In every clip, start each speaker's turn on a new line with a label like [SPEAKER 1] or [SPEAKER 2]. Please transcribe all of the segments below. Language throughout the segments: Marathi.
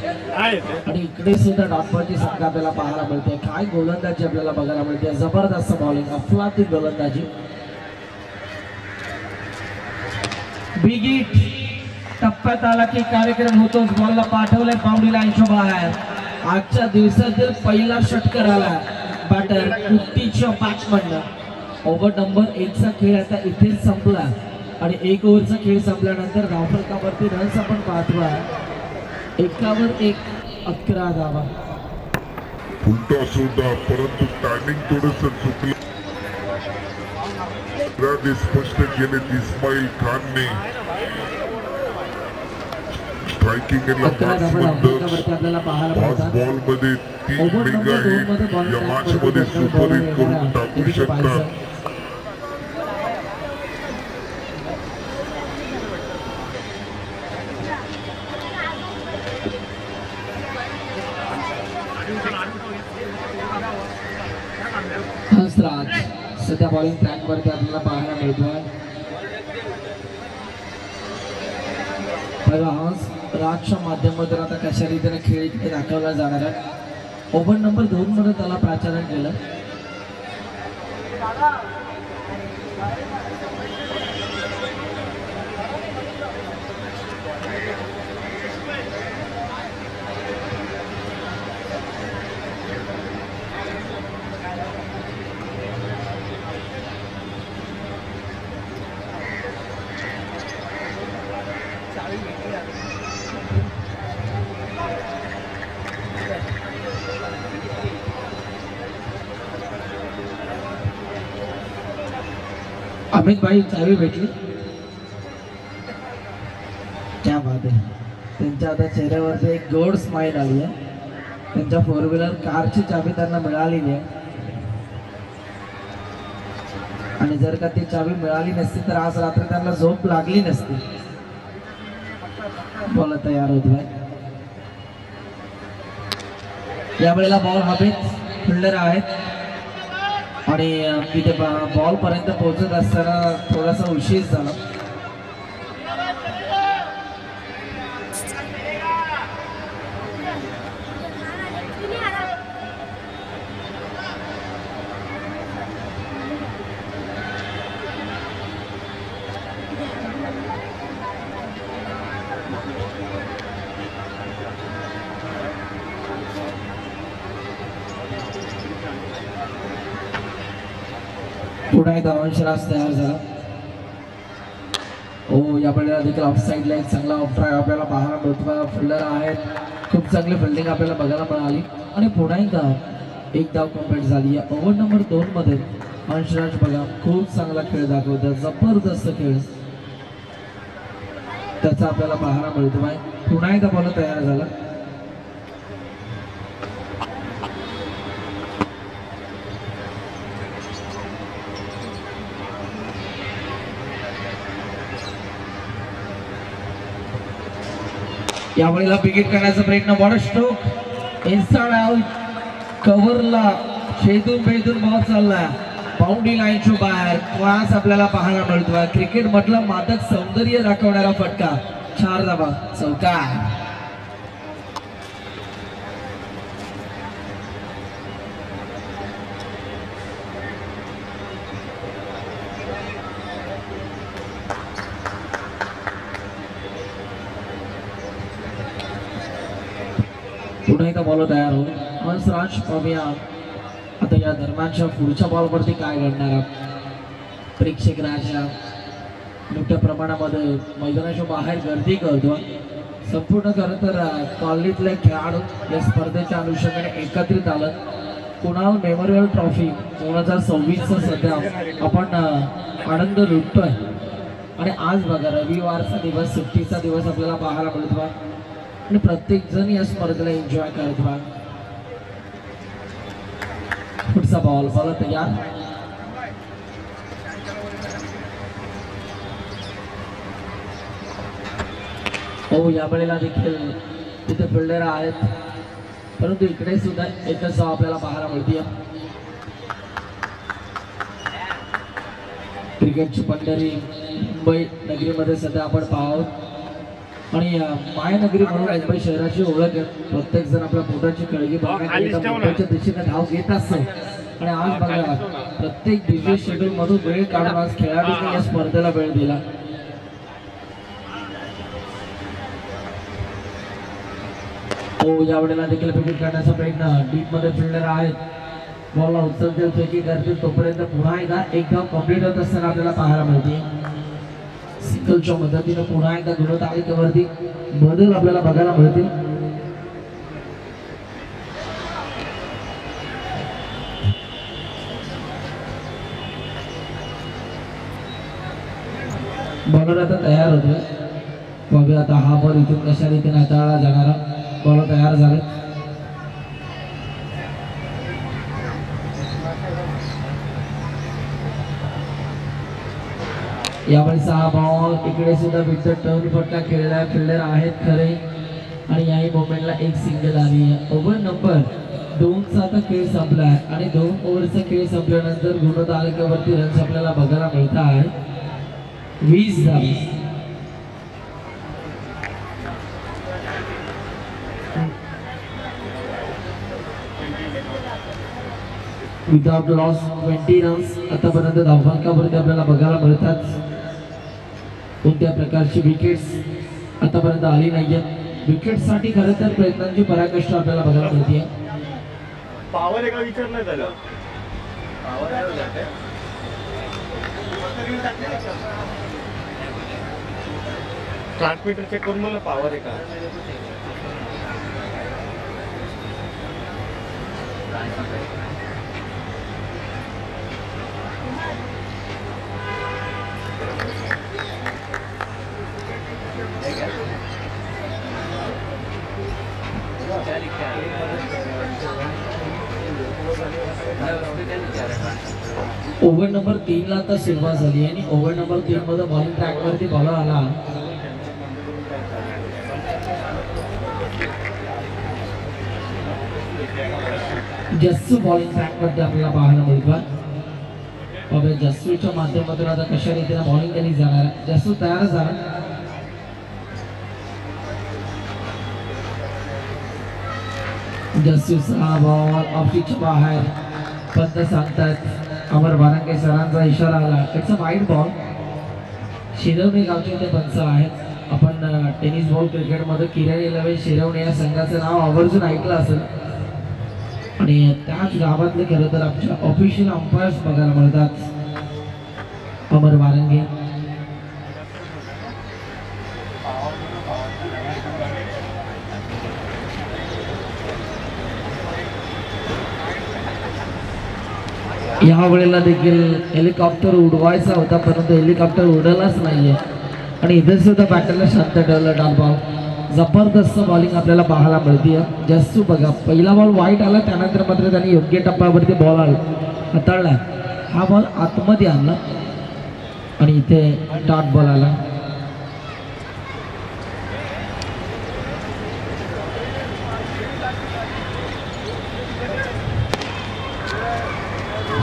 [SPEAKER 1] आणि इकडे सुद्धा डापची संख्या आपल्याला पाहायला मिळते. काय गोलंदाजी आपल्याला बघायला मिळते. जबरदस्त बॉलिंग, अफलातून गोलंदाजी. बिग हिट टप्प्यात आला की कार्यक्रम होतोच. बॉलला पाठवलंय बाउंड्री लाईनच्या बाहेर. आजच्या दिवसातील पहिला षटकार आला बॅटर कुट्टीच्या बॅट्समनला. ओव्हर नंबर 1 चा खेळ आता इथेच संपला आणि 1 ओव्हरचा खेळ संपल्यानंतर धावफलकावरती रन्स आपण पाहतोय 1 11 धावा.
[SPEAKER 2] उलटा सोडा परंतु टायमिंग थोडंसं चुकलं. स्पष्ट केले इस्माईल खानने. स्ट्रायकिंग
[SPEAKER 1] आपल्याला पाहायला
[SPEAKER 2] बॉल मध्ये 3 मेगा हिट या मॅच मध्ये सुपर हिट करून टाकू शकतात.
[SPEAKER 1] हंसराज सध्या बॉलिंग ट्रॅक वरती आपल्याला पाहायला मिळतोय. हंस राजच्या माध्यमातून आता कशा रीतीने खेळ इथे दाखवला जाणार आहे. ओव्हर नंबर 2 मध्ये त्याला प्राचारण केलं. अमित भाई चावी भेटली. क्या बात आहे. त्यांच्या आता चेहऱ्यावरती एक गोड स्माइल आली आहे. त्यांच्या 4 व्हीलर कारची चावी त्यांना मिळालेली आहे आणि जर का ती चावी मिळाली नसती तर आज रात्री त्यांना झोप लागली नसती. बॉल तयार होतोय. यावेळेला बॉल हवेत फिल्डर आहेत आणि तिथे बॉल पर्यंत पोहोचत असताना थोडासा उशीर झाला. पुन्हा एकदा अंशराज तयार झाला. हो यावेळेला देखील ऑफ साईडला एक चांगला ऑफ ड्राईव्ह आपल्याला पाहायला मिळतो. फिल्डर आहेत. खूप चांगली फिल्डिंग आपल्याला बघायला मिळाली आणि पुन्हा एकदा 1 धाव कंप्लीट झाली. या ओव्हर नंबर 2 मध्ये अंशराज बघा खूप चांगला खेळ दाखवतो. जबरदस्त खेळ त्याचा आपल्याला पाहायला मिळतो आहे. पुन्हा एकदा बॉल तयार झाला. यावेळेला विकेट करण्याचा प्रयत्न. Ball stroke inside out. कव्हरला छेदून भेदून बॉल चालला बाउंड्री लाईनच्या बाहेर. क्लास आपल्याला पाहायला मिळतोय. क्रिकेट मधलं मादक सौंदर्य दाखवणारा फटका. 4 धावा. चौकार. पुन्हा एकदा बॉल तयार होईल. हंसराज पाहूया आता या दरम्यानच्या पुढच्या बॉलवरती काय घडणार. प्रेक्षक राजा मोठ्या प्रमाणामध्ये मैदानाच्या बाहेर गर्दी करतो. संपूर्ण खरं तर कॉलनीतले खेळाडू या स्पर्धेच्या अनुषंगाने एकत्रित आलं. कुणाल मेमोरियल ट्रॉफी 2026चा सध्या आपण आनंद लुटतोय आणि आज बघा रविवारचा दिवस, सुट्टीचा दिवस आपल्याला पाहायला मिळतो आणि प्रत्येक जण या स्पर्धेला एन्जॉय करतो. पुढचा बॉल तयार. हो या वेळेला देखील तिथे फिल्डर आहेत, परंतु इकडे सुद्धा एकच धाव आपल्याला पाहायला मिळते. क्रिकेटची पंढरी मुंबई नगरीमध्ये सध्या आपण पाहतो. आणि मायानगरी म्हणून मुंबई शहराची ओळख आहे. प्रत्येक जण आपल्या पोटाची काळजी बघण्याकरिता मुंबईच्या दिशेने धाव घेत असतो. आणि आज बघा प्रत्येक बिझी शेड्यूल मधून वेळ काढून आज खेळाडूंनी या स्पर्धेला वेळ दिला. तो यावेळेला देखील फेकी करण्याचा प्रयत्न, डीप मध्ये फिल्डर आहेत, बॉलला उचलतील फेकी करतील तोपर्यंत पुन्हा एकदा एक धाव कंप्लीट होत असताना आपल्याला पाहायला मिळते. सिंगलच्या मदतीने पुन्हा एकदा गुणतालिकेवरती बदल आपल्याला बघायला मिळतील. बॉलर आता तयार होतोय. बघूया आता हा बॉल इथून कशा रीतीने हाताळला जाणारा. बॉलर तयार झाले. यावेळेस हा बॉल इकडे सुद्धा विकेट टर्न फटका खेळला. फिल्डर आहेत खरे आणि याही मोमेंटला एक सिंगल आली आहे. ओव्हर नंबर 2चा आता खेळ संपला आहे आणि 2 ओव्हरचा खेळ संपल्यानंतर गुणतालिकेवरती रन्स आपल्याला बघायला मिळत आहे 20 धावा. विदाउट लॉस 20 रन्स आतापर्यंत धावांकावरती आपल्याला बघायला मिळतात. कोणत्या प्रकारची विकेट्स आतापर्यंत आली नाहीये. विकेटसाठी खरं तर प्रयत्नांची पराकाष्ठा आपल्याला बघायला मिळते.
[SPEAKER 3] पॉवर एका विचार नाही झाला. ट्रान्समीटर चेक करून मला पॉवर आहे का.
[SPEAKER 1] ओव्हर नंबर 3 ला आता सुरुवात झाली आणि ओव्हर नंबर 3 मध्ये बॉलिंग ट्रॅक वरती बॉलर आला. जस्सू बॉलिंग ट्रॅक वरती आपल्याला पाहायला मिळतो. बाबा जस्सूच्या माध्यमातून आता कशा रीतीने बॉलिंग केली जाणार. जस्सू तयार झाला. जस्सूचा बॉल ऑफिसच्या बाहेर. पंत सांगतात अमर बारांगे सरांचा इशारा आला. It's a wide ball. Shirvane गावचे ते पंच आहेत. आपण टेनिस बॉल क्रिकेटमध्ये किरण 11 शिरवणे या संघाचं नाव आवर्जून ऐकलं असेल आणि त्याच गावातले खरं तर आमच्या ऑफिशियल अंपायर्स बघायला मिळतात अमर बारांगे. या वेळेला देखील हेलिकॉप्टर उडवायचा होता परंतु हेलिकॉप्टर उडलाच नाहीये आणि इथे सुद्धा बॅटरला शांत ठेवलं. Dot ball. जबरदस्त बॉलिंग आपल्याला पाहायला मिळते. जस्सू बघा पहिला बॉल वाईट आला त्यानंतर मात्र त्यांनी योग्य टप्प्यावरती बॉल हाताळला. हा बॉल आतमध्ये आणला आणि इथे डॉट बॉल आला.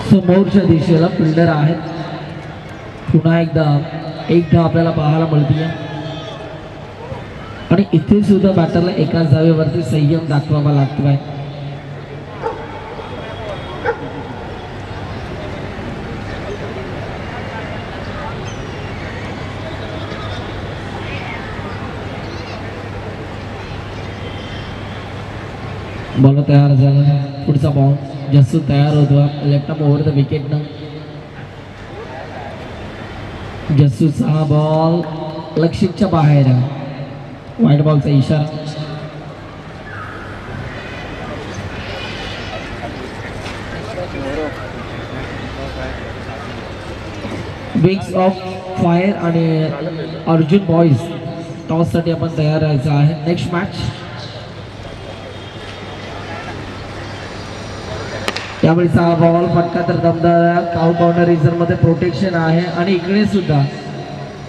[SPEAKER 1] समोरच्या दिशेला फिल्डर आहेत. पुन्हा एकदा आपल्याला पाहायला मिळते आणि इथे सुद्धा बॅटरला एकाच धावेवरती संयम दाखवावा लागतोय. बॉल तयार झाला. पुढचा बॉल जस्सू तयार होतो. Left arm over the wicket न. जस्सूचा बॉल लक्षितच्या बाहेर. व्हाईट बॉलचा इशारा. विंग्स ऑफ फायर आणि अर्जुन बॉईज टॉससाठी आपण तयार राहायचं आहे. Next match. त्यावेळेस हा बॉल फटका तर दमदार. काउंट बाउंडर रिझर्व मध्ये प्रोटेक्शन आहे आणि इकडे सुद्धा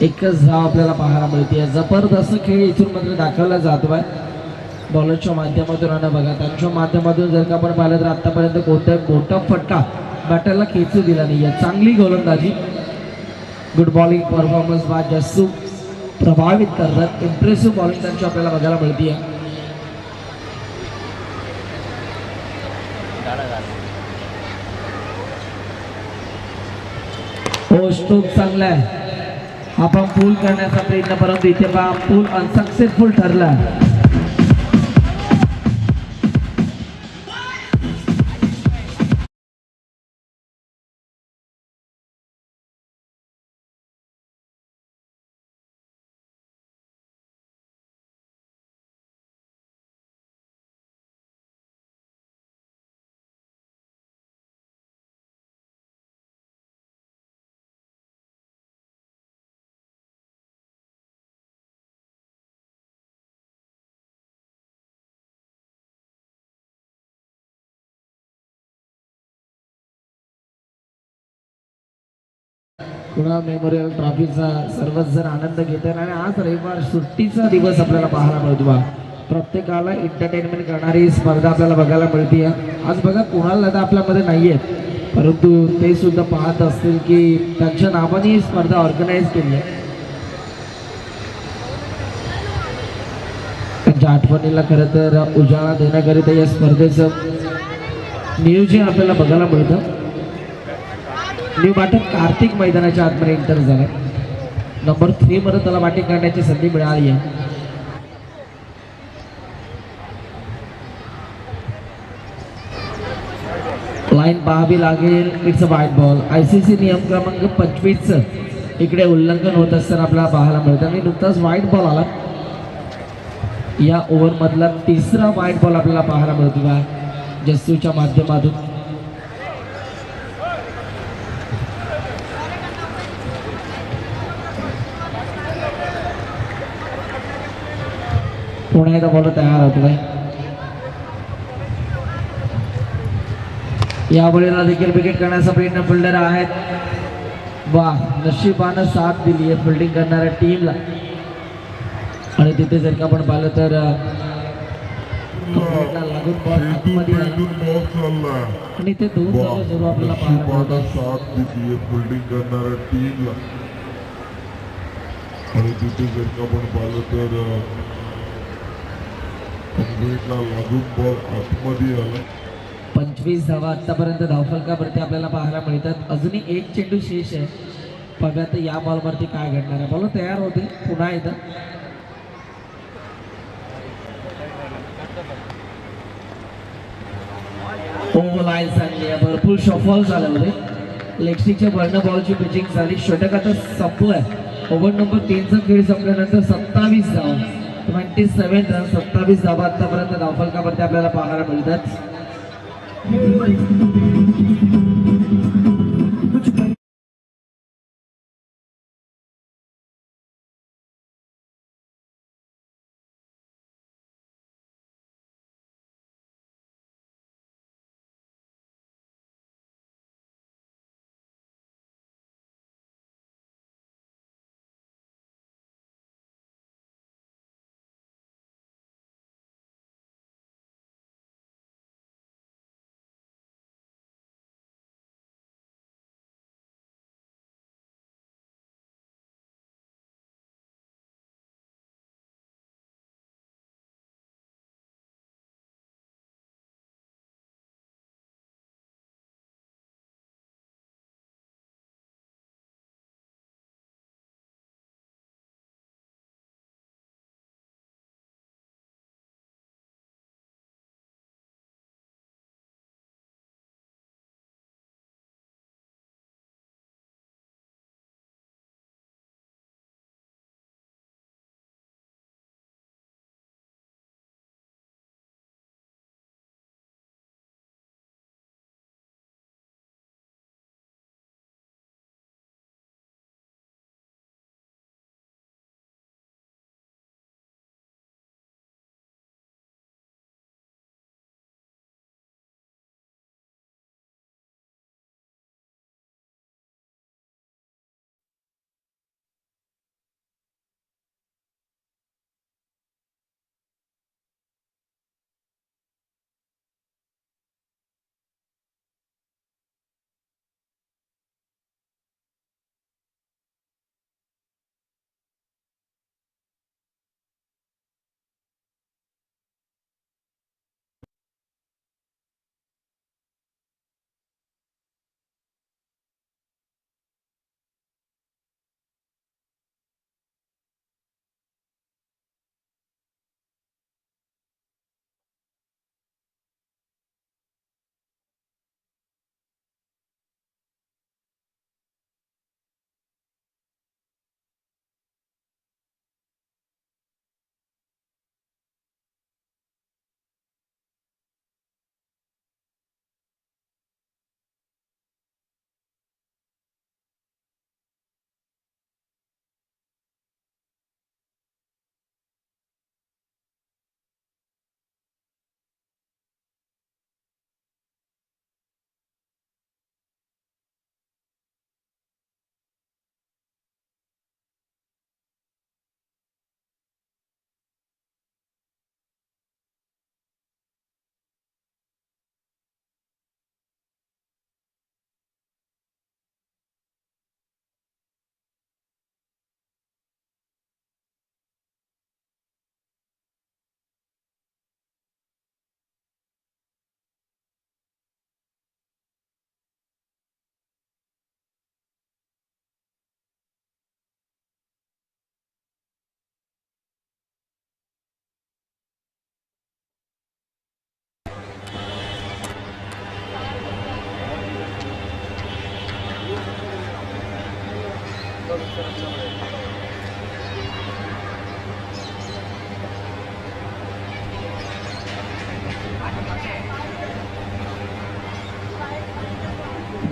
[SPEAKER 1] एकच धाव आपल्याला पाहायला मिळते. जबरदस्त खेळ इथून मात्र दाखवला जातोय बॉलरच्या माध्यमातून. आणि बघा त्यांच्या माध्यमातून जर का आपण पाहिलं तर आतापर्यंत कोणताही मोठा फटका बॅटरला खेचू दिला नाही. चांगली गोलंदाजी. Good bowling performance by Jassu. प्रभावित करतात. इम्प्रेसिव्ह बॉलिंग त्यांची आपल्याला बघायला मिळते. हो स्ट्रोक चांगला आहे. आपण पूल करण्याचा प्रयत्न, परंतु इथे पहा पूल अनसक्सेसफुल ठरला. कुणाल मेमोरियल ट्रॉफीचा सर्वच जण आनंद घेतात आणि आज रविवार सुट्टीचा दिवस आपल्याला पाहायला मिळतो बा. प्रत्येकाला एंटरटेनमेंट करणारी स्पर्धा आपल्याला बघायला मिळते. आज बघा कुणाल दादा आपल्यामध्ये नाही आहेत, परंतु ते सुद्धा पाहत असतील की त्यांच्या नावाने ही स्पर्धा ऑर्गनाईज केली आहे. त्यांच्या आठवणीला खरं तर उजाळा देण्याकरिता या स्पर्धेचं नियोजन आपल्याला बघायला मिळतं. न्यू बॅटर कार्तिक मैदानाच्या आतमध्ये एंटर झाला. नंबर 3 मध्ये त्याला बॅटिंग करण्याची संधी मिळाली आहे. लाईन पाहावी लागेल. इट्स अ वाईट बॉल. ICC नियम क्रमांक 25 इकडे उल्लंघन होत असताना आपल्याला पाहायला मिळतं आणि नुकताच वाईट बॉल आला. या ओव्हरमधला तिसरा वाईट बॉल आपल्याला पाहायला मिळतो का जस्सूच्या माध्यमातून. पुन्हा एकदा बॉल तयार होतो काय. या बळीला देखील विकेट करण्याचा प्रयत्न फिल्डर आहेत. वा, नशिबानं साथ दिली आहे फिल्डिंग करणाऱ्या टीमला. आणि तिथे जर का आपण पाहिलं तर लागून बॉल आतमध्ये आला आणि ते 2 धावा जरूर आपल्याला पाहायला मिळतात.
[SPEAKER 2] साथ दिली फिल्डिंग करणाऱ्या टीमला आणि तिथे जर का आपण पाहिलं तर लागून बॉल आतमध्ये आला.
[SPEAKER 1] 25 धावा आतापर्यंत धावफलकावरती आपल्याला पाहायला मिळतात. अजूनही एक चेंडू शेष आहे. बघा तर या बॉलवरती काय घडणार आहे. बॉल तयार होते पुन्हा एकदा. लाईन चांगली आहे. भरपूर शॉफॉल झाले होते. लेगस्टिकच्या वर्ण बॉलची पिचिंग झाली. षटक आता संपलंय. ओव्हर नंबर 3चा खेळ संपल्यानंतर 27 धावा, 27 रन, 27 धावा आतापर्यंत धावफलकावरती आपल्याला पाहायला मिळतात.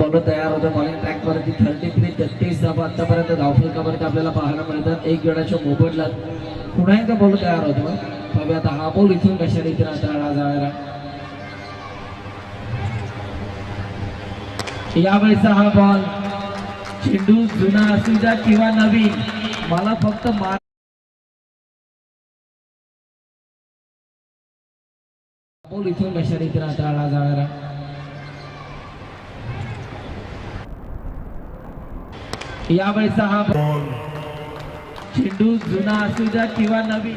[SPEAKER 1] बॉलर तयार होतं बॉलिंग ट्रॅक वरती 33 धावा आतापर्यंत धावफलकावरती आपल्याला पाहायला मिळतात. एक गडाच्या मोबदल्यात पुन्हा एकदा बॉल तयार होतो. बघूया आता हा बॉल इथून कशा रीतीने हाताळला जाणार. यावेळेचा हा बॉल चेंडू जुना असू द्या किंवा नवीन, मला फक्त बॉल इथून कशा रीतीने हाताळला जाणार. यावेळेचा हा
[SPEAKER 2] बॉल
[SPEAKER 1] चेंडू जुना असू द्या किंवा नवीन,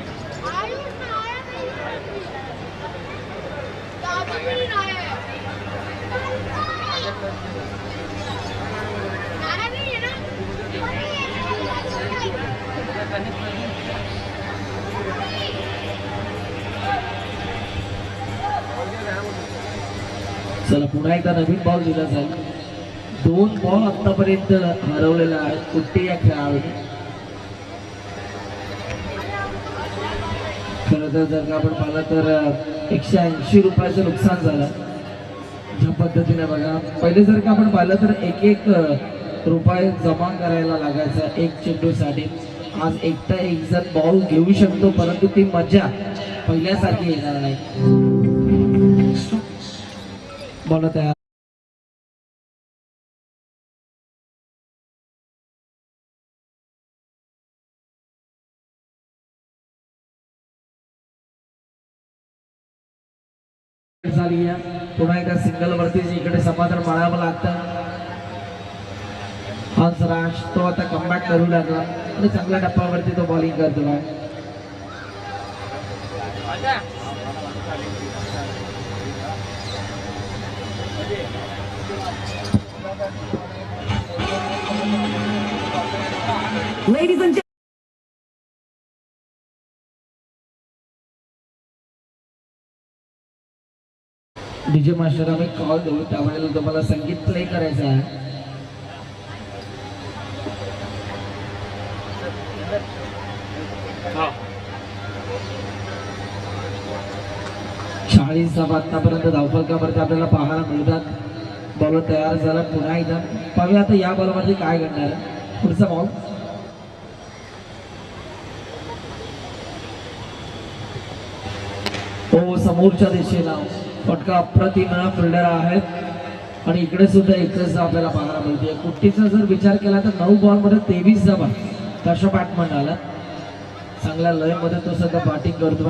[SPEAKER 1] चला पुन्हा एकदा नवीन बॉल दिला जाईल. 2 बॉल आतापर्यंत हरवलेला आहे कुट्टी या खेळाडूने. खरं तर जर का आपण पाहिलं तर 180 रुपयाचं नुकसान झालं. ज्या पद्धतीने बघा पहिले जर का आपण पाहिलं तर 1 रुपये जमा करायला लागायचा एक चेंडूसाठी. आज एकटा एक जण बॉल घेऊ शकतो परंतु ती मजा पहिल्यासारखी येणार नाही. बॉल तयार झाली आहे. पुन्हा एकदा सिंगल वरती इकडे समाधान माळावं लागतं. हंसराज तो आता कमबॅक करू लागला आणि चांगल्या टप्प्यावरती तो बॉलिंग करतो आहे.
[SPEAKER 4] Ladies and
[SPEAKER 1] डीजे मास्टर आम्ही कॉल देऊ त्यावेळेला तुम्हाला संगीत प्ले करायचं आहे.
[SPEAKER 3] हा
[SPEAKER 1] 40 धावा आतापर्यंत धावफलकावरती आपल्याला पाहायला मिळतात. बॉल तयार झाला पुन्हा एकदा. पाहूया आता या बॉलवरती काय करणार आहे. पुढचा बॉल हो समोरच्या दिशेला फटका अप्रतिम फिल्डर आहेत आणि इकडे सुद्धा एकच धाव आपल्याला पाहायला मिळते. कुट्टीचा जर विचार केला तर 9 बॉलमध्ये 23 धावा तशा बॅट्समन आला. चांगल्या लय मध्ये तो सध्या बॅटिंग करतो.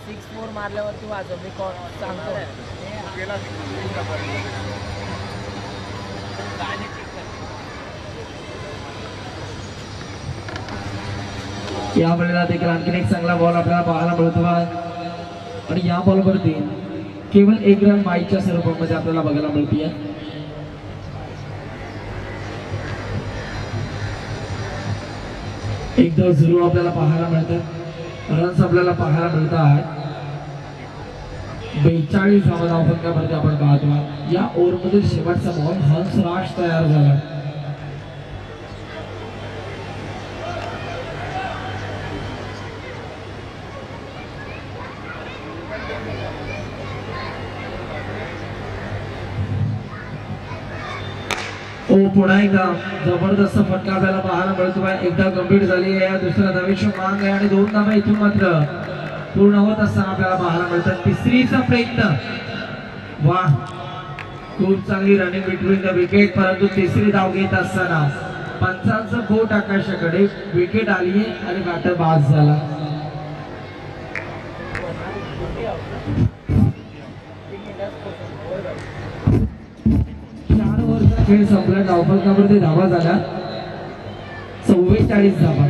[SPEAKER 4] 6-4 मारल्यावरती वाजव मी सांगतो.
[SPEAKER 1] या वेळेला देखील आणखीन एक चांगला बॉल आपल्याला पाहायला मिळतो आणि या बॉलवरती केवळ 1 रन बाईच्या स्वरूपामध्ये आपल्याला बघायला मिळते. एकदा 0 आपल्याला पाहायला मिळतात. रन्स आपल्याला पाहायला मिळत आहे 42 धावा धावफलकावरती आपण पाहतो. या ओव्हरमधील शेवटचा बॉल हंसराज तयार झाला. पुन्हा एकदा जबरदस्त फटका आपल्याला पाहायला मिळतो आहे. एकदा गंभीर झाली आहे, दुसरा धावेची मांग आहे आणि 2 धावा इथून मात्र पूर्ण होत असताना आपल्याला पाहायला मिळतात. तिसरीचा प्रयत्न वाह खूप चांगली रनिंग बिटवीन द विकेट परंतु तिसरी धाव घेत असताना पंचांचं बोट आकाशाकडे विकेट आली आणि बॅटर बाद झाला. खेळ संपला. धावफलकावरती धावा झाल्या 44 धावा.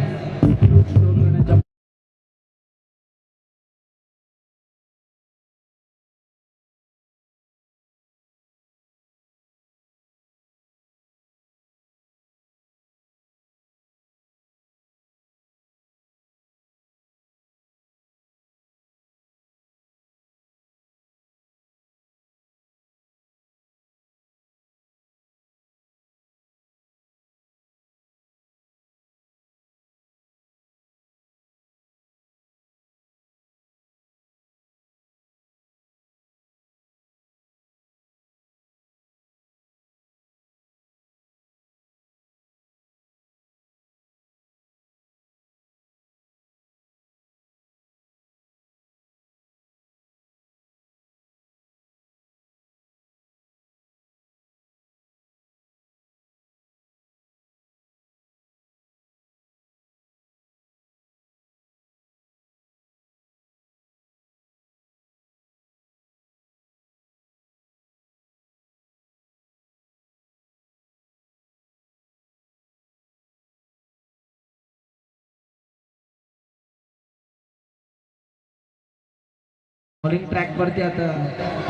[SPEAKER 1] बॉलिंग ट्रॅक वरती आता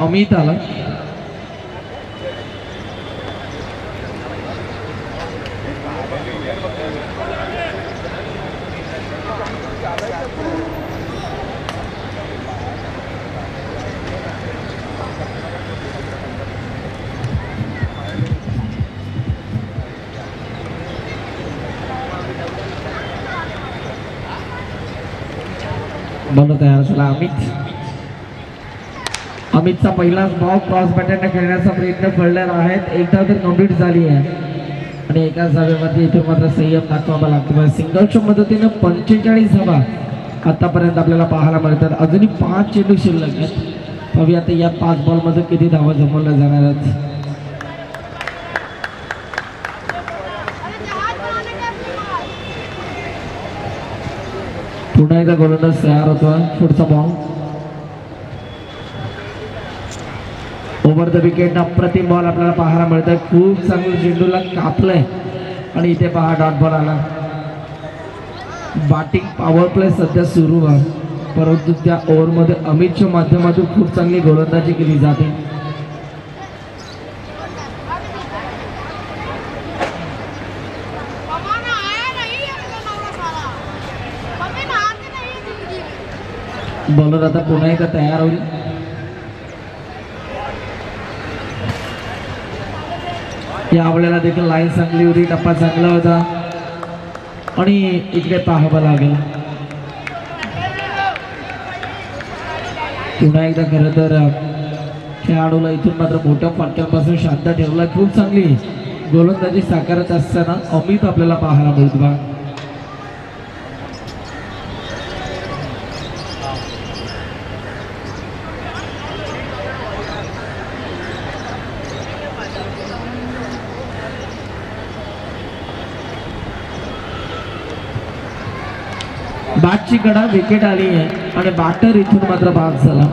[SPEAKER 1] अमित आला. बॉल तयार झाला. अमितचा पहिलाच बॉल क्रॉस बॅटरने खेळण्याचा प्रयत्न पडलेला आहेत. एकदा तर कंप्लीट झाली आहे आणि एकाच धावेवरती इथून मात्र संयम दाखवावा लागतो. सिंगलच्या मदतीनं 45 धावा आतापर्यंत आपल्याला पाहायला मिळतात. अजूनही 5 चेंडू शिल्लक आहेत. पाहूया आता या 5 बॉलमध्ये किती धावा जमवल्या जाणार आहेत. पुन्हा एकदा गोलंदाज तयार होतो. पुढचा बॉल ओव्हर द विकेट. अप्रतिम बॉल आपल्याला पाहायला मिळतोय. खूप चांगलं चेंडूला कापलंय आणि इथे पहा डॉट बॉल आला. बॅटिंग पॉवर प्ले सध्या सुरू आहे, परंतु त्या ओव्हरमध्ये अमितच्या माध्यमातून खूप चांगली गोलंदाजी केली जाते. बॉलर आता पुन्हा एकदा तयार होईल. यावेळेला देखील लाईन चांगली होती, टप्पा चांगला होता आणि इकडे पाहावं लागेल. पुन्हा एकदा खरं तर खेळाडूला इथून मात्र मोठ्या फटक्यांपासून शांत ठेवला. खूप चांगली गोलंदाजी साकारत असताना अमित आपल्याला पाहायला मिळतो बा. बॅटची कडा विकेट आली आहे आणि बॅटर इथून मात्र बाद झाला.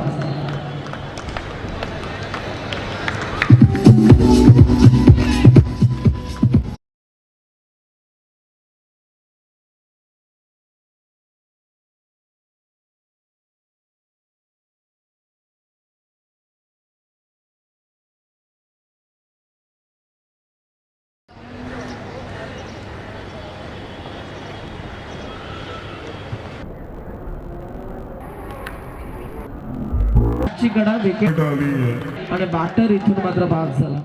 [SPEAKER 1] बॅटची कडा विकेट
[SPEAKER 2] आली आहे
[SPEAKER 1] आणि बॅटर इथून मात्र बाद झाला.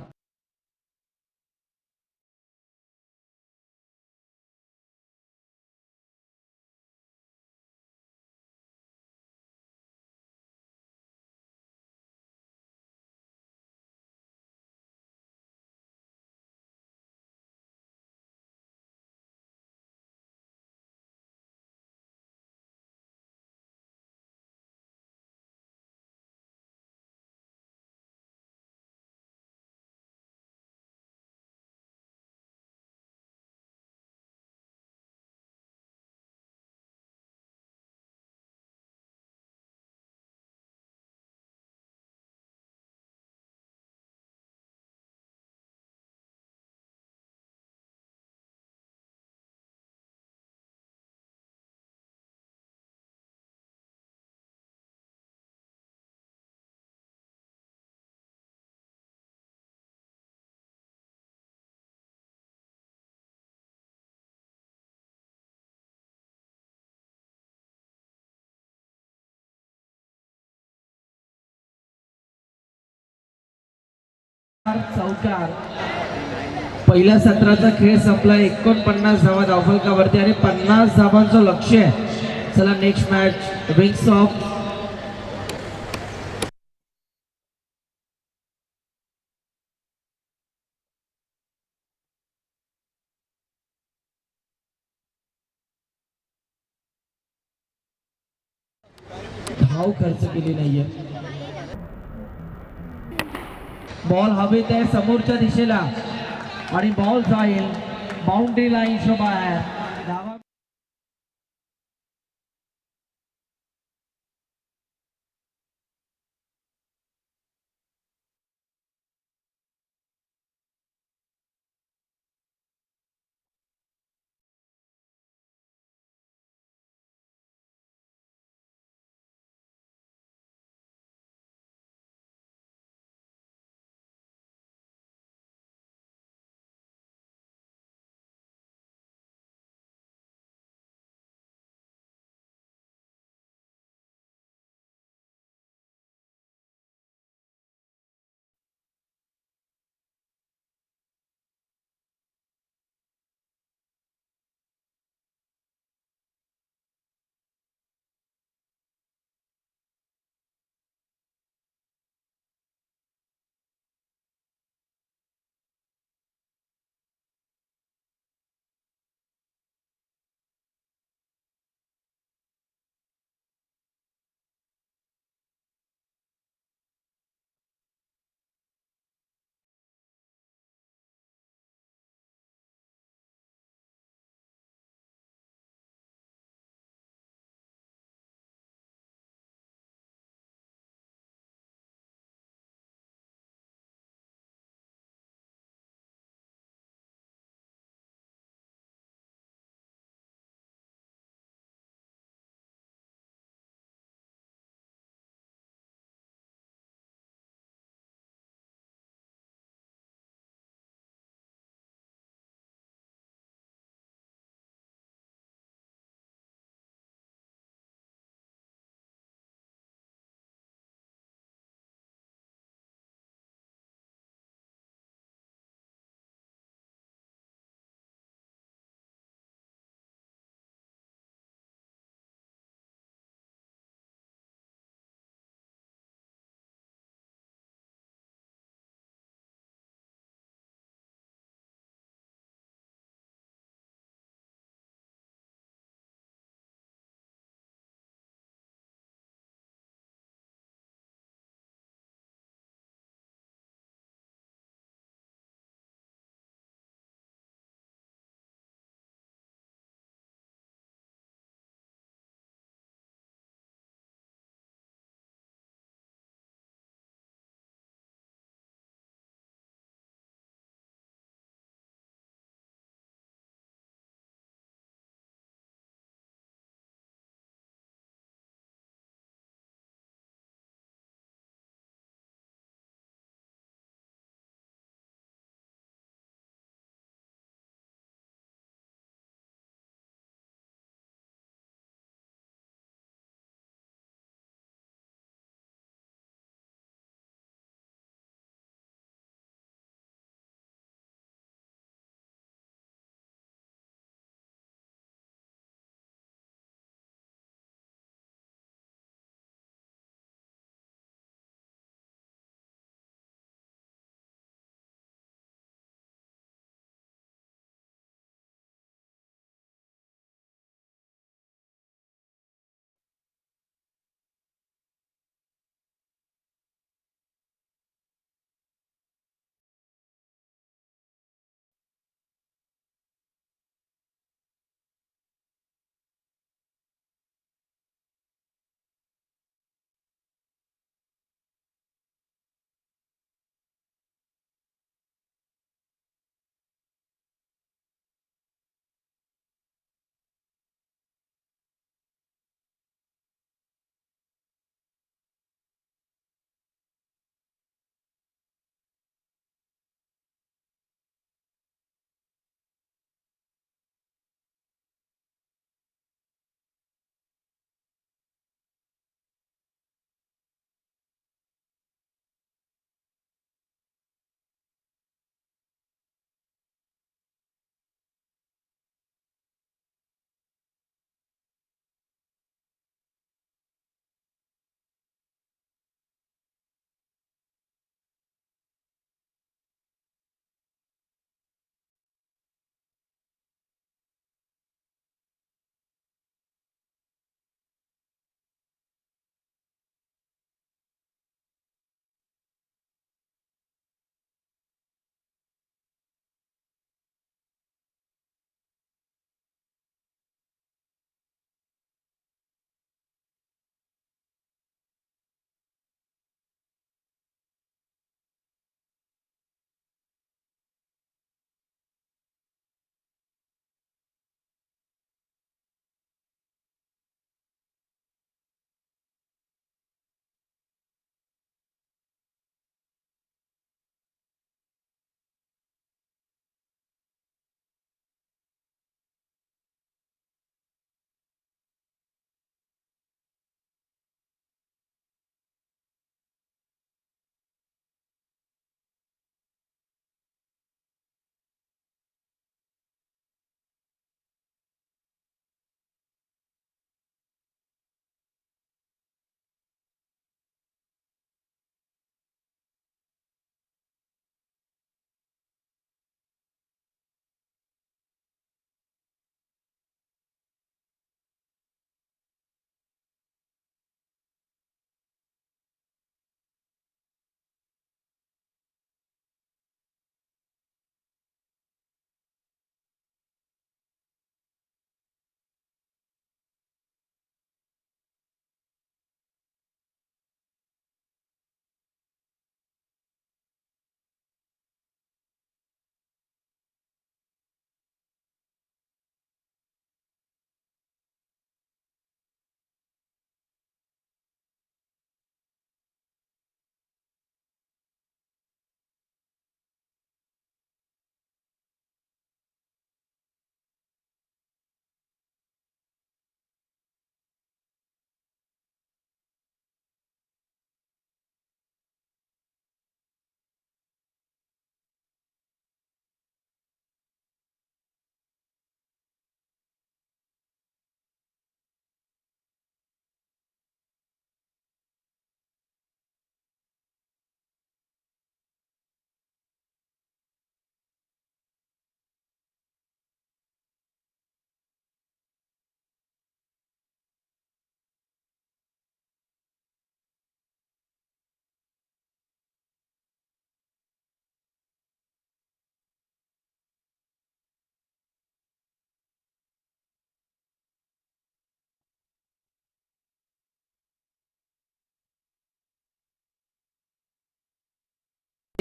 [SPEAKER 1] चौकार. पहिल्या सत्राचा खेळ संपला. 49 धावा धावफलकावरती आणि 50 धावांचं लक्ष आहे. चला नेक्स्ट मॅच विंग्स ऑफ धाव खर्च केली नाहीये. बॉल हवेत आहे समोरच्या दिशेला आणि बॉल जाईल बाउंड्री लाईनच्या बाहेर. धावा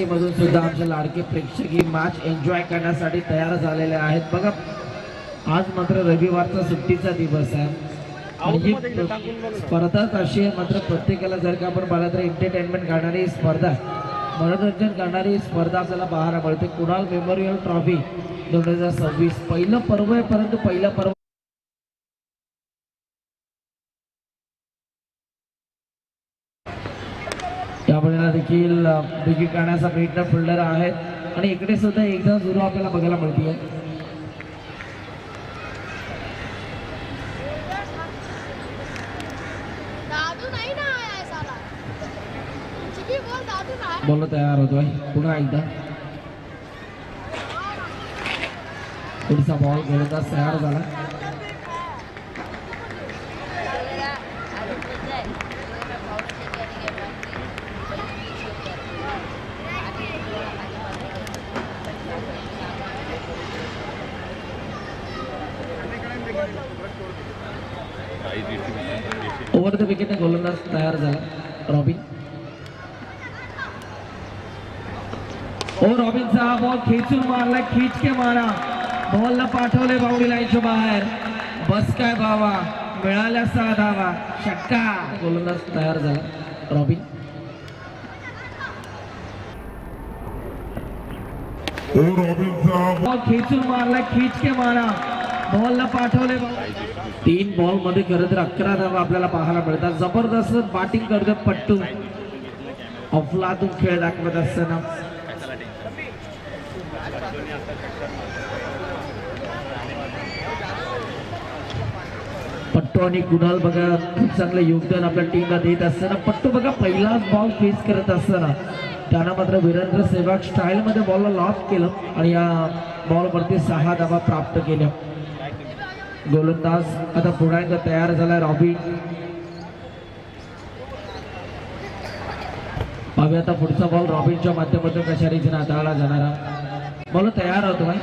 [SPEAKER 1] मधून सुद्धा आमचे लाडके प्रेक्षक ही मॅच एन्जॉय करण्यासाठी तयार झालेले आहेत. बघा आज मात्र रविवारचा सुट्टीचा दिवस आहे आणि ही स्पर्धाच अशी आहे. मात्र प्रत्येकाला जर का आपण पाहिलं तर एंटरटेनमेंट करणारी स्पर्धा, मनोरंजन करणारी स्पर्धा आपल्याला पाहायला मिळते. कुणाल मेमोरियल ट्रॉफी 2026 पहिलं पर्व आहे, परंतु पहिलं पर्व यावेळेला देखील विकेट काढण्याचा प्रयत्न फिल्डर आहेत आणि इकडे सुद्धा एकदा सुरू आपल्याला बघायला मिळते. बॉल तयार होतोय पुन्हा एकदा. पुढचा बॉल गोलंदाज तयार झाला. ओव्हर द विकेट गोलंदाज तयार झाला रॉबिन. रॉबिनचा हा बॉल खेचून मारला, खीच के मारा, बॉलला पाठवले बाउंड्री लाईनच्या बाहेर. बस काय बाबा, मिळाल्या 6 धावा, षटका. गोलंदाज तयार झाला रॉबिन. बॉल खेचून मारला, खीच के मारा, बॉलला पाठवले. 3 बॉल मध्ये खरं तर 11 धावा आपल्याला पाहायला मिळतात. जबरदस्त बॅटिंग करतात पट्टू. अफलातून खेळ दाखवत असताना पट्टू आणि कुणाल बघा खूप चांगलं योगदान आपल्या टीमला देत असताना. पट्टू बघा पहिलाच बॉल फेस करत असताना त्यानं मात्र वीरेंद्र सेहवाग स्टाईल मध्ये बॉलला लॉक केलं आणि या बॉलवरती 6 धावा प्राप्त केल्या. गोलंदाज आता पुन्हा एकदा तयार झाला रॉबिन. पाहूया आता पुढचा बॉल रॉबिनच्या माध्यमातून कशा रीतीने हाताळला जाणारा. बॉल तयार होतोय.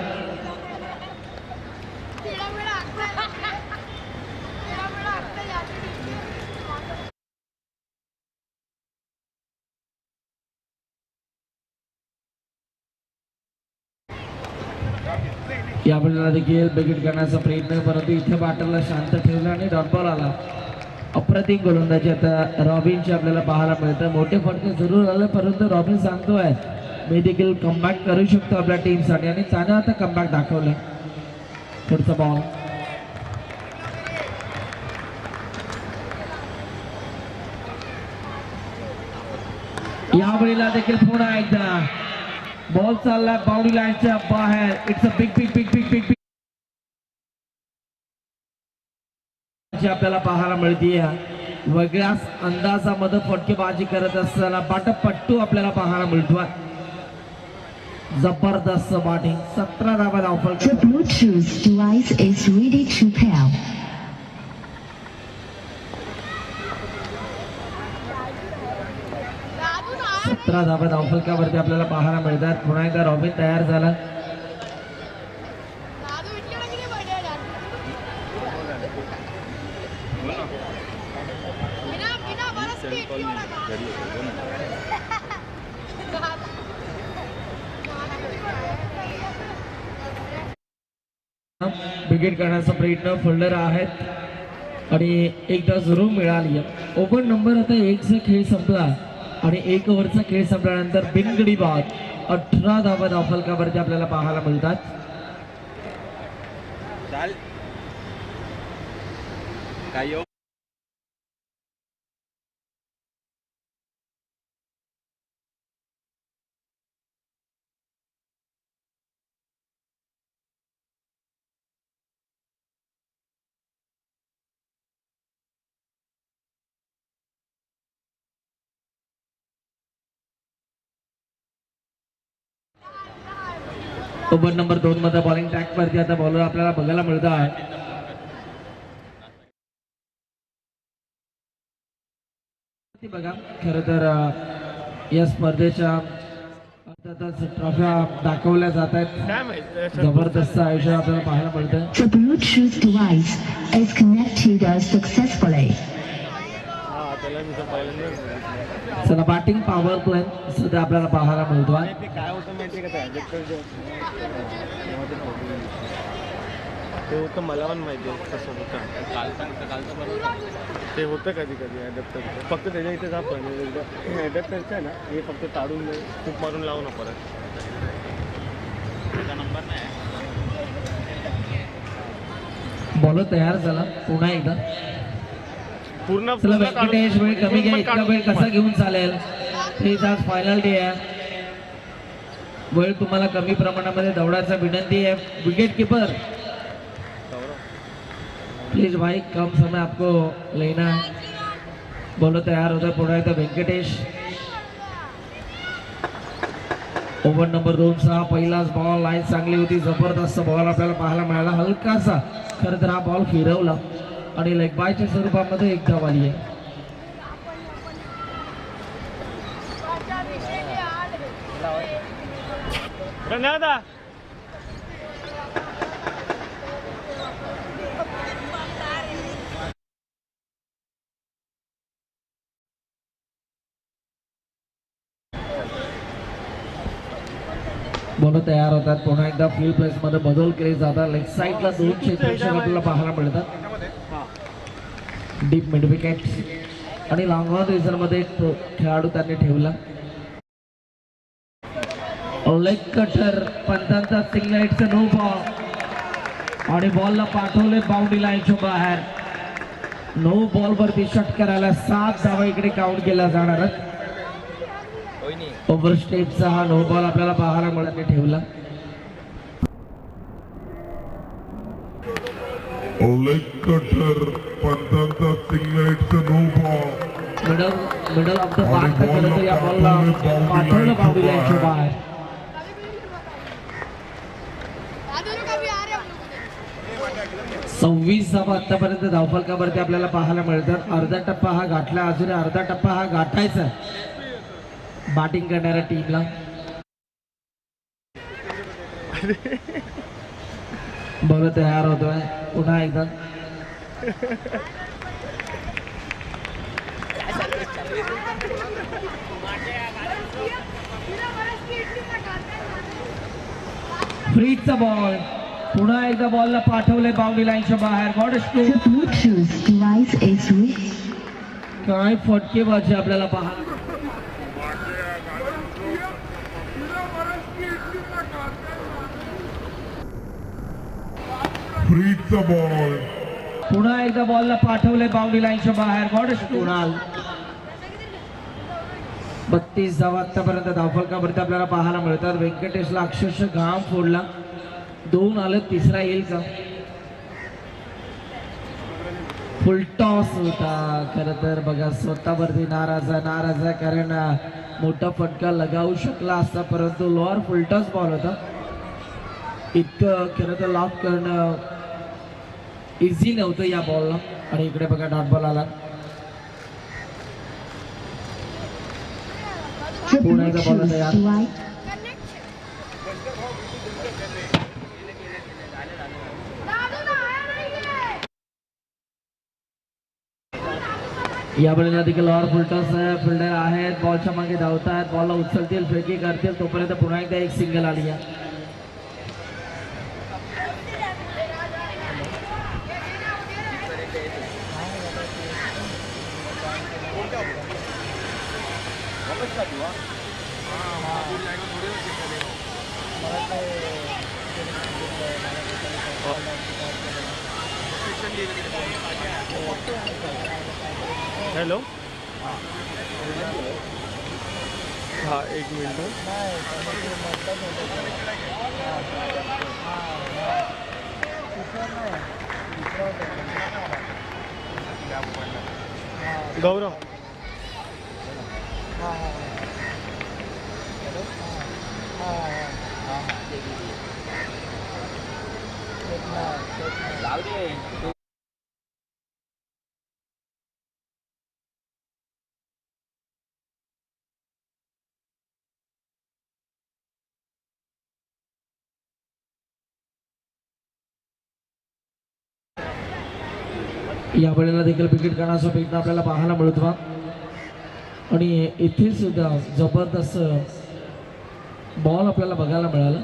[SPEAKER 1] यावेळेला देखील विकेट करण्याचा प्रयत्न, परंतु इथे बॅटरला शांत ठेवलं आणि डॉट बॉल आला. अप्रतिम गोलंदाजी आता रॉबिनची आपल्याला पाहायला मिळतं. मोठे फटके जरूर आले, परंतु रॉबिन सांगतोय मी देखील कमबॅक करू शकतो आपल्या टीमसाठी आणि त्यानं आता कमबॅक दाखवलं. पुढचा बॉल यावेळेला देखील पुन्हा एकदा बॉल चालला बाउंड्री लाईनच्या बाहेर. It's a big big big big big आपल्याला पाहायला मिळते. वेगळ्याच अंदाजामध्ये फटकेबाजी करत असताना पट्टू आपल्याला पाहायला मिळतो. जबरदस्त बॅटिंग. 17 धावा धावफल.
[SPEAKER 5] The Bluetooth device is ready to pair.
[SPEAKER 1] धावा धावफलकावरती आपल्याला पाहायला मिळतात. पुन्हा एकदा रॉबिन तयार झाला. विकेट करण्याचा प्रयत्न फिल्डर आहेत आणि एकदा जरूर मिळाली. ओव्हर नंबर आता 1चा खेळ संपला आणि 1 ओव्हरचा खेळ संपल्यानंतर बिनगडी बाद 18 धावा धावफलकावरती आपल्याला पाहायला मिळतात. ओव्हर नंबर 2 मध्ये बॉलिंग ट्रॅक वरती आता बॉलर आपल्याला बघायला मिळत आहे. बघा खरं तर या स्पर्धेच्या ट्रॉफ्या दाखवल्या जात आहेत. जबरदस्त आयुष्य आपल्याला पाहायला मिळतं.
[SPEAKER 5] The Bluetooth device is connected successfully.
[SPEAKER 1] चला बॅटिंग पॉवर प्लॅन सध्या आपल्याला पाहायला मिळतो आहे.
[SPEAKER 3] ते काय होतं माहिती आहे का, ते ॲडॅप्टर जे होतं ते होतं, मला पण माहिती आहे कसं होतं. ते होतं कधी कधी ॲडॅप्टरचं, फक्त त्याच्या इथे जा पण ॲडॅप्टरचं आहे ना, हे फक्त ताडून खूप मारून लावू ना परत. त्याचा नंबर नाही.
[SPEAKER 1] बॉलर तयार झाला पुन्हा एकदा.
[SPEAKER 3] पूर्ण
[SPEAKER 1] चला व्यंकटेश वेळ कमी घ्या, इतका वेळ कसा घेऊन चालेल. हेच आज फायनल डे आहे, वेळ तुम्हाला कमी प्रमाणामध्ये दौडायचा विनंती आहे. विकेट कीपर प्लीज भाई कम समय आपको लेना है. बॉलर तयार होता है पुन्हा एकदा व्यंकटेश. ओव्हर नंबर 2 चा पहिलाच बॉल, लाईन चांगली होती, जबरदस्त बॉल आपल्याला पाहायला मिळाला. हलकासा खरं तर हा बॉल फिरवला आणि लेग बायच्या स्वरूपामध्ये एक धाव आली आहे.
[SPEAKER 3] दादा
[SPEAKER 1] बॉलर तयार होतात पुन्हा एकदा फ्री प्लेस मध्ये बदल केले जातात. लेग साईडला 2 क्षेत्ररक्षक आपल्याला पाहायला मिळतात. डीप मिड विकेट आणि लॉंग ऑन रिझन मध्ये एक खेळाडू त्यांनी ठेवला. लेग कटर पंतांचा सिग्नल, इट्स नो बॉल आणि बॉलला पाठवले बाउंड्री लाईनच्या बाहेर. नो बॉल वरती षटकार करायला 7 धावा इकडे काउंट केला जाणार. ओव्हर स्टेपचा हा नो बॉल आपल्याला पाहायला मिळाला ठेवला.
[SPEAKER 2] लेग कटर पंतांचा signal, it's no ball.
[SPEAKER 1] Middle off the mark करत या बॉलला पाठवलं बाउंड्री लाईनच्या बाहेर. 26 धावा आतापर्यंत धावफलकावरती आपल्याला पाहायला मिळतात. अर्धा टप्पा हा गाठला, अजून अर्धा टप्पा हा गाठायचा बॅटिंग करणाऱ्या टीमला. बॉलर तयार होतोय पुन्हा एकदा. फ्रीजचा बॉल पुन्हा एकदा बॉलला पाठवले बाउंड्री लाईनच्या बाहेर. God stone.
[SPEAKER 5] The Bluetooth device is ready.
[SPEAKER 1] काय फटकेबाजी आपल्याला पाहायला.
[SPEAKER 2] फ्रीजचा बॉल
[SPEAKER 1] पुन्हा एकदा बॉलला पाठवले बाउंड्री लाईनच्या बाहेर. गॉड कुणाल. 32 धावा आतापर्यंत धावफलकावरती आपल्याला पाहायला मिळतात. व्यंकटेशला अक्षरशः घाम फोडला. 2 आलं, तिसरा येईल का. फुल टॉस होता खरं तर. बघा स्वतःवरती नाराज आहे कारण मोठा फटका लगावू शकला असता, परंतु लोअर फुल टॉस बॉल होता. इतकं खरं तर लॉक करणं इझी नव्हतं या बॉलला. आणि इकडे बघा डॉट बॉल आला.
[SPEAKER 5] The
[SPEAKER 1] पुन्हा एकदा बॉल
[SPEAKER 5] Bluetooth
[SPEAKER 1] तयार.
[SPEAKER 5] device.
[SPEAKER 1] या बॉलला देखील लॉर फुलटॉस फिल्डर आहेत, बॉलच्या मागे धावतात, बॉलला उचलतील, फेकी करतील, तोपर्यंत पुन्हा एकदा एक सिंगल आली आहे.
[SPEAKER 3] हॅलो हा एक मिनिट. गौरव
[SPEAKER 1] या वेळेला देखील विकेट काढण्याचा प्रयत्न आपल्याला पाहायला मिळतो. आणि इथे सुद्धा जबरदस्त बॉल आपल्याला बघायला मिळाला.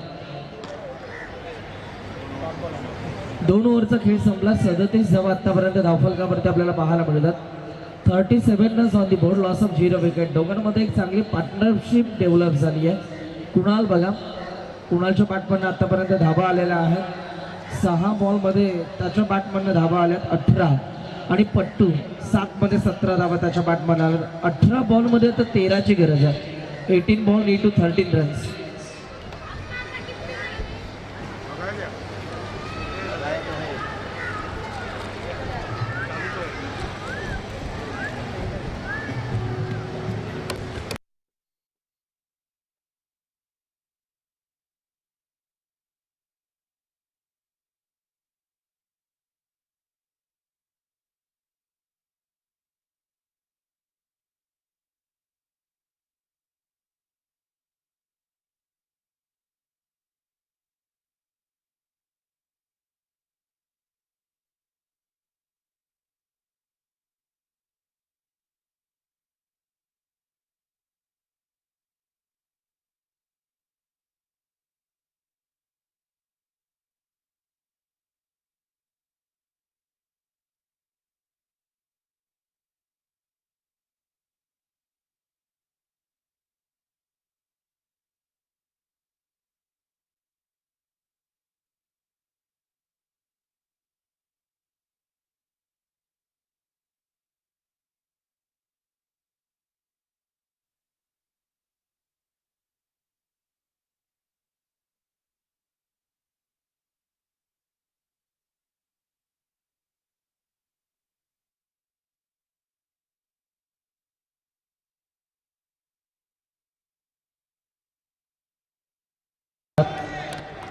[SPEAKER 1] 2 ओव्हरचा खेळ संपला. 37 धावा आतापर्यंत धावफलकावरती आपल्याला पाहायला मिळतात. 37 runs on the board, loss of 0 wicket. दोघांमध्ये एक चांगली पार्टनरशिप डेव्हलप झाली आहे. कुणाल बघा, कुणालच्या बॅटमधनं आतापर्यंत धावा आलेल्या आहेत. 6 बॉलमध्ये त्याच्या बॅटमधनं धावा आल्यात 18 आणि पट्टू 7 मध्ये 17 धावा त्याच्या बॅटमधनं आल्यात. 18 बॉलमध्ये तर 13ची गरज आहे. 18 बॉल नीड टू 13 रन्स.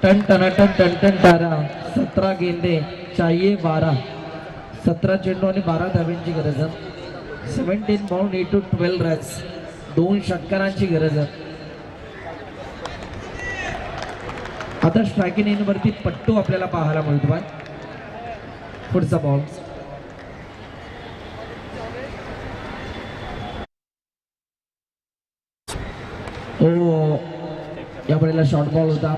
[SPEAKER 1] टन टन टन टन टन तारा. 17 गेंदे चाहिए 12. 17 चेंडू आणि 12 धाब्यांची गरज आहे. 17 बॉल नीड टू 12 रन्स. 2 षटकारांची गरज आहे. आता स्ट्रायकिंग इन वरती पट्टू आपल्याला पाहायला मिळतो आहे. पुढचा बॉल या वेळेला शॉर्ट बॉल होता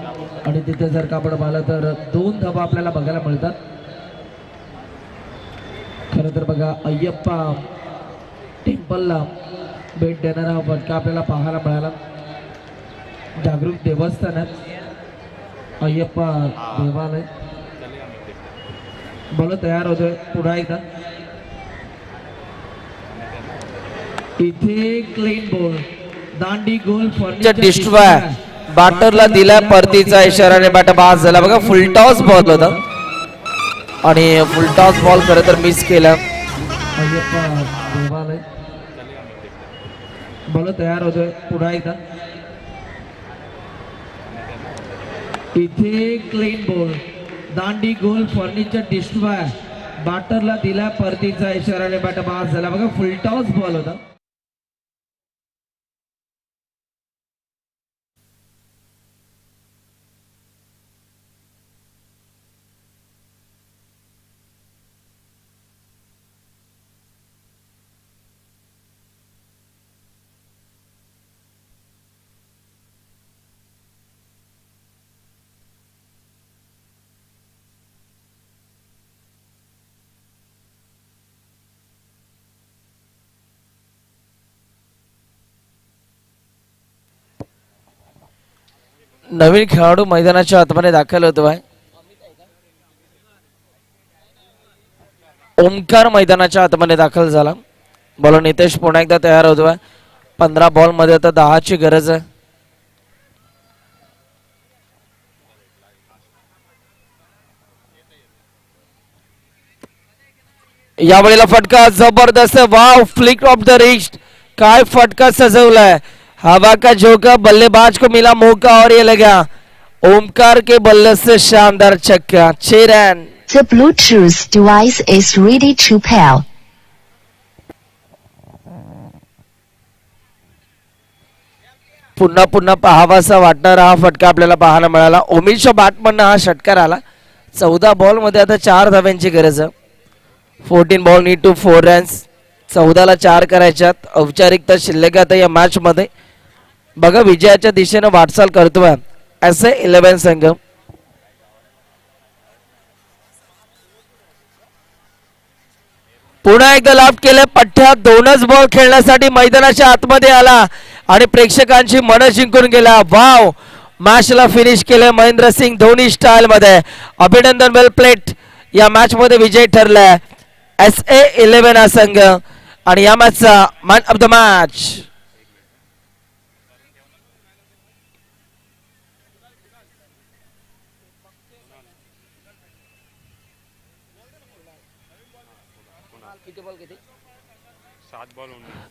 [SPEAKER 1] आणि तिथे जर का आपण पाहिलं तर 2 धावा आपल्याला बघायला मिळतात. खरं तर बघा, अय्यप्पा टेम्पलला भेट देणारा हा फटका आपल्याला पाहायला मिळाला. जागरूक देवस्थानात अय्यप्पा देवालय. बॉल तयार होतोय पुन्हा एकदा. इथे क्लीन बॉल, दांडी गोल फर्निचर
[SPEAKER 6] डिस्ट्रॉय. बॅटरला दिला परतीचा इशाराने बॅटर पास झाला. बघा फुल टॉस बॉल होता आणि फुल टॉस बॉल खरं तर मिस केला.
[SPEAKER 1] अय्यप्पा देवालय. बॉल तयार होतोय पुन्हा एकदा. इथे क्लीन बॉल, दांडी गोल फर्निचर डिस्ट्रॉय. बॅटरला दिला परतीचा इशाराने बॅटर पास झाला. बघा फुल टॉस बॉल होता.
[SPEAKER 6] नवीन खेळाडू मैदानाच्या आतमध्ये दाखल होतो आहे. ओमकार मैदानाच्या आतमध्ये दाखल झाला. बॉल नितेश पुन्हा एकदा तयार होतो आहे. 15 बॉल मध्ये आता 10ची गरज आहे. यावेळेला फटका जबरदस्त. Wow, flick of the wrist. काय फटका सजवलाय. हवा का झोंका, बल्लेबाज को मिला मौका और ये लगा ओमकार के बल्ले से शानदार छक्का. 6 run.
[SPEAKER 5] The Bluetooth device is ready to pair.
[SPEAKER 6] पुन्हा पुन्हा पाहावासा वाटणारा हा फटका आपल्याला पाहायला मिळाला. ओमिरच्या बॅटमधनं हा षटकार आला. 14 बॉल मध्ये आता 4 धाव्यांची गरज आहे. 14 बॉल नीड टू 4 रन्स. 14ला 4 करायच्यात. औपचारिकता शिल्लक आता या मॅच मध्ये. बघा विजयाच्या दिशेने वाटचाल करतोय SA11 संघ. पुन्हा एकदा लाभ केले पठ्ठ्या. 2च बॉल खेळण्यासाठी मैदानाच्या आतमध्ये आला आणि प्रेक्षकांची मनं जिंकून गेला. वाव, मॅचला फिनिश केले महेंद्रसिंग धोनी स्टाईल मध्ये. अभिनंदन, वेल प्लेट. या मॅच मध्ये विजय ठरलाय SA11 हा संघ आणि या मॅचचा मॅन ऑफ द मॅच.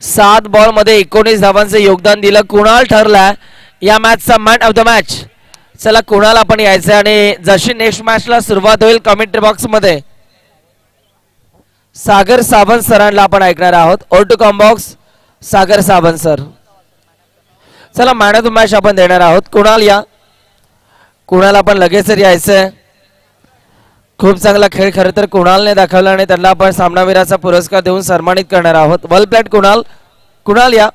[SPEAKER 6] सात बॉल मध्ये 19 धावांचं योगदान दिलं. कुणाल ठरलाय या मॅचचा मॅन ऑफ द मॅच. चला कुणाल आपण यायचं आणि जशी नेक्स्ट मॅचला सुरुवात होईल कमेंट्री बॉक्स मध्ये सागर सावंत सरांना आपण ऐकणार आहोत. ऑल टू कम बॉक्स सागर सावंत सर. चला मॅन ऑफ द मॅच आपण देणार आहोत. कुणाल या. कुणाल आपण लगेच यायचंय. खूप चांगला खेळ खरं तर कुणालने दाखवला आणि त्यांना आपण सामनावीराचा पुरस्कार देऊन सन्मानित करणार आहोत. वेल प्लेड कुणाल. कुणाल या.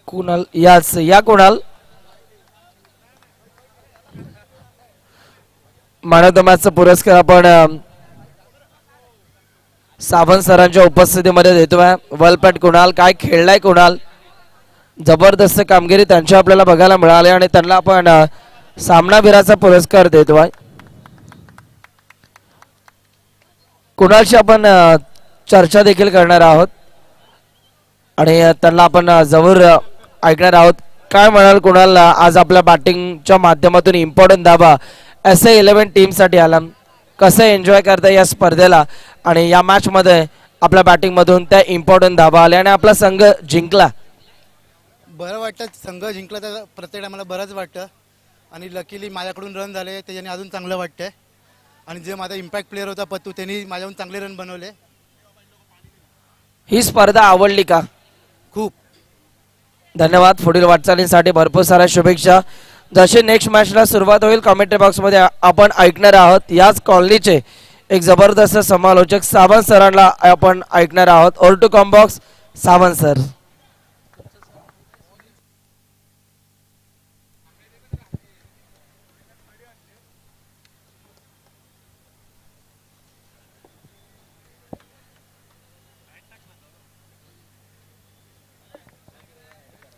[SPEAKER 6] कुणाल याच या. कुणाल मॅन ऑफ द मॅचचा पुरस्कार आपण सावंत सरांच्या उपस्थितीमध्ये देतोय. वेल प्लेड कुणाल. काय खेळलाय कुणाल. जबरदस्त कामगिरी त्यांची आपल्याला बघायला मिळाली आणि त्यांना आपण सामनावीराचा पुरस्कार देतोय. कुणालशी आपण चर्चा देखील करणार आहोत आणि त्यांना आपण जवळ ऐकणार आहोत. काय म्हणाल कुणाल, आज आपल्या बॅटिंगच्या माध्यमातून इम्पॉर्टंट धावा SA11 टीम साठी आला. कसं एन्जॉय करता या स्पर्धेला आणि या मॅच मध्ये आपल्या बॅटिंग मधून त्या इम्पॉर्टंट धावा आल्या आणि आपला संघ जिंकला.
[SPEAKER 7] बरं वाटतं. संघ जिंकला तर प्रत्येक टायमाला बरंच वाटतं आणि लकीली माझ्याकडून रन झाले त्याच्याने अजून चांगलं वाटतंय. आणि जे माझा इम्पॅक्ट प्लेअर होता पत्तू, त्यांनी माझ्याहून चांगले रन बनवले.
[SPEAKER 6] ही स्पर्धा आवडली का.
[SPEAKER 7] खूप
[SPEAKER 6] धन्यवाद. पुढील वाटचालीसाठी भरपूर साऱ्या शुभेच्छा. जसे नेक्स्ट मॅचला सुरुवात होईल कमेंट्री बॉक्स मध्ये आपण ऐकणार आहोत याच कॉलनीचे एक जबरदस्त समालोचक सावंत सरांना आपण ऐकणार आहोत. ऑल टू कम बॉक्स सावंत सर.